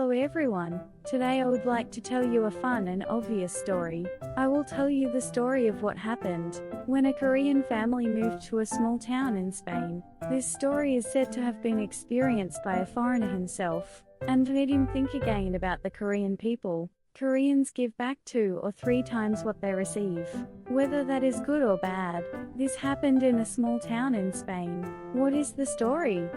Hello everyone, today I would like to tell you a fun and obvious story. I will tell you the story of what happened when a Korean family moved to a small town in Spain. This story is said to have been experienced by a foreigner himself, and made him think again about the Korean people. Koreans give back 2 or 3 times what they receive, whether that is good or bad. This happened in a small town in Spain. What is the story?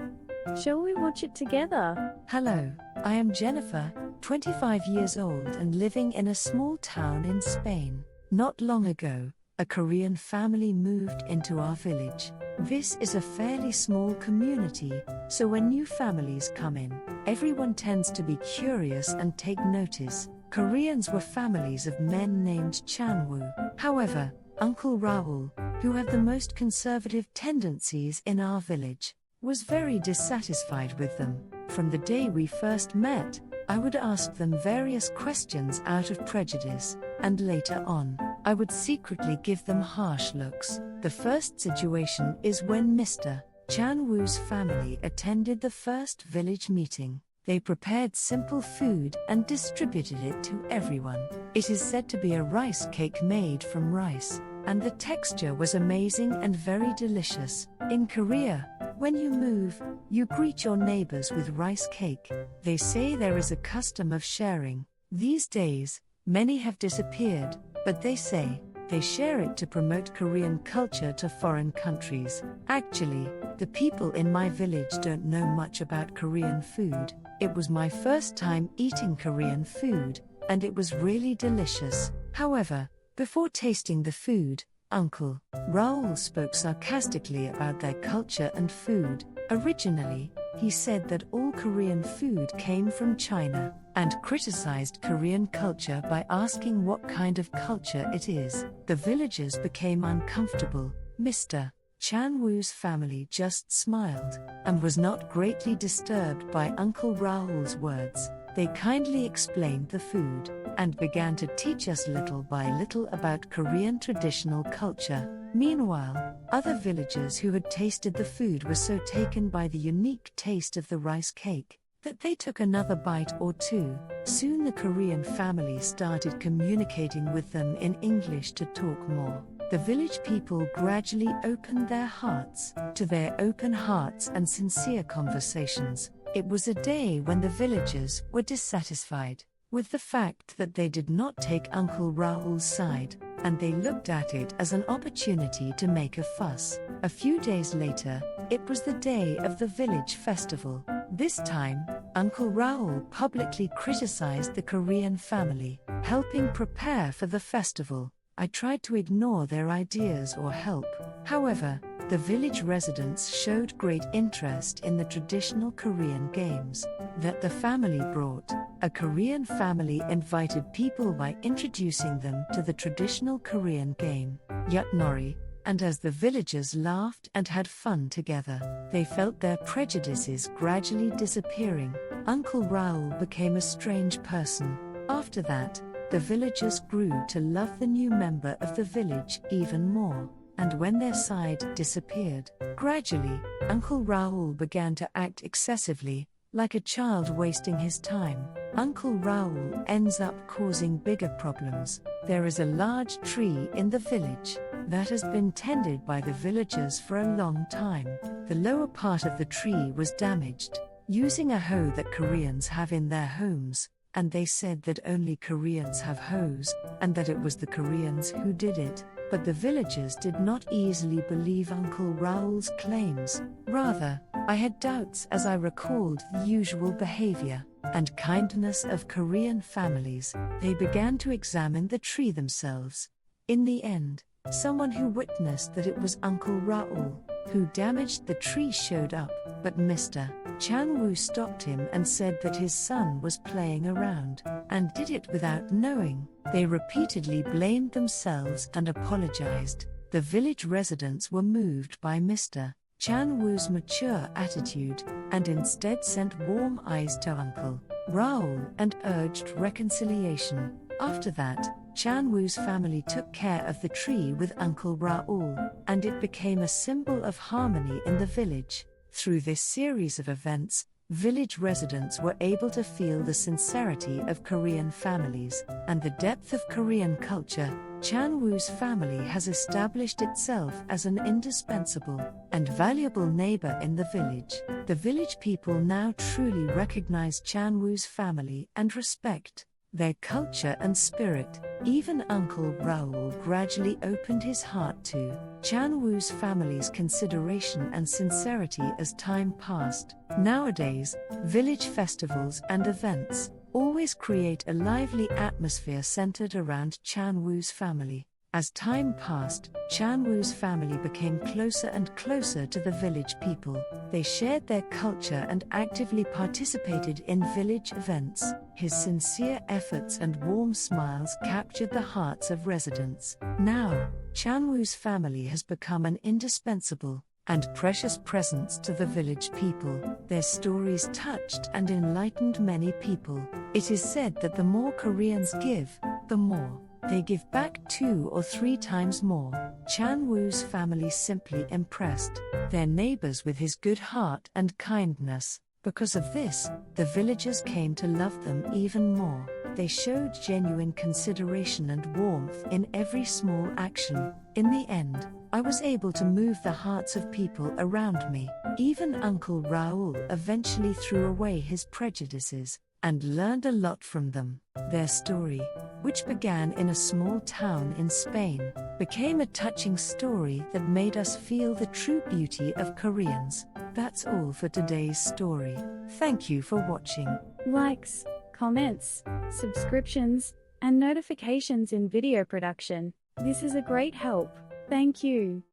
Shall we watch it together? Hello, I am Jennifer, 25 years old and living in a small town in Spain. Not long ago, a Korean family moved into our village. This is a fairly small community, so when new families come in, everyone tends to be curious and take notice. Koreans were families of men named Chanwoo. However, Uncle Raoul, who had the most conservative tendencies in our village, was very dissatisfied with them. From the day we first met, I would ask them various questions out of prejudice, and later on, I would secretly give them harsh looks. The first situation is when Mr. Chanwoo's family attended the first village meeting. They prepared simple food and distributed it to everyone. It is said to be a rice cake made from rice, and the texture was amazing and very delicious. In Korea, when you move, you greet your neighbors with rice cake. They say there is a custom of sharing. These days, many have disappeared, but they say they share it to promote Korean culture to foreign countries. Actually, the people in my village don't know much about Korean food. It was my first time eating Korean food, and it was really delicious. However, before tasting the food, Uncle Raoul spoke sarcastically about their culture and food. Originally, he said that all Korean food came from China, and criticized Korean culture by asking what kind of culture it is. The villagers became uncomfortable. Mr. Chanwoo's family just smiled, and was not greatly disturbed by Uncle Raoul's words. They kindly explained the food, and began to teach us little by little about Korean traditional culture. Meanwhile, other villagers who had tasted the food were so taken by the unique taste of the rice cake, that they took another bite or two. Soon the Korean family started communicating with them in English to talk more. The village people gradually opened their hearts to their open hearts and sincere conversations. It was a day when the villagers were dissatisfied with the fact that they did not take Uncle Raoul's side, and they looked at it as an opportunity to make a fuss. A few days later, it was the day of the village festival. This time, Uncle Raoul publicly criticized the Korean family, helping prepare for the festival. I tried to ignore their ideas or help. However, the village residents showed great interest in the traditional Korean games that the family brought. A Korean family invited people by introducing them to the traditional Korean game, yutnori, and as the villagers laughed and had fun together, they felt their prejudices gradually disappearing. Uncle Raoul became a strange person. After that, the villagers grew to love the new member of the village even more. And when their side disappeared, gradually, Uncle Raoul began to act excessively, like a child wasting his time. Uncle Raoul ends up causing bigger problems. There is a large tree in the village that has been tended by the villagers for a long time. The lower part of the tree was damaged, using a hoe that Koreans have in their homes, and they said that only Koreans have hoes, and that it was the Koreans who did it. But the villagers did not easily believe Uncle Raoul's claims. Rather, I had doubts as I recalled the usual behavior and kindness of Korean families. They began to examine the tree themselves. In the end, someone who witnessed that it was Uncle Raoul who damaged the tree showed up, but Mr. Chanwoo stopped him and said that his son was playing around, and did it without knowing. They repeatedly blamed themselves and apologized. The village residents were moved by Mr. Chanwoo's mature attitude, and instead sent warm eyes to Uncle Raoul and urged reconciliation. After that, Chanwoo's family took care of the tree with Uncle Raoul, and it became a symbol of harmony in the village. Through this series of events, village residents were able to feel the sincerity of Korean families and the depth of Korean culture. Chan-woo's family has established itself as an indispensable and valuable neighbor in the village. The village people now truly recognize Chan-woo's family and respect their culture and spirit. Even Uncle Raoul gradually opened his heart to Chan-woo's family's consideration and sincerity as time passed. Nowadays, village festivals and events always create a lively atmosphere centered around Chan-woo's family. As time passed, Chan-woo's family became closer and closer to the village people. They shared their culture and actively participated in village events. His sincere efforts and warm smiles captured the hearts of residents. Now, Chan-woo's family has become an indispensable and precious presence to the village people. Their stories touched and enlightened many people. It is said that the more Koreans give, the more they give back 2 or 3 times more. Chan-woo's family simply impressed their neighbors with his good heart and kindness. Because of this, the villagers came to love them even more. They showed genuine consideration and warmth in every small action. In the end, I was able to move the hearts of people around me. Even Uncle Raoul eventually threw away his prejudices and learned a lot from them. Their story, which began in a small town in Spain, became a touching story that made us feel the true beauty of Koreans. That's all for today's story. Thank you for watching. Likes, comments, subscriptions, and notifications in video production. This is a great help. Thank you.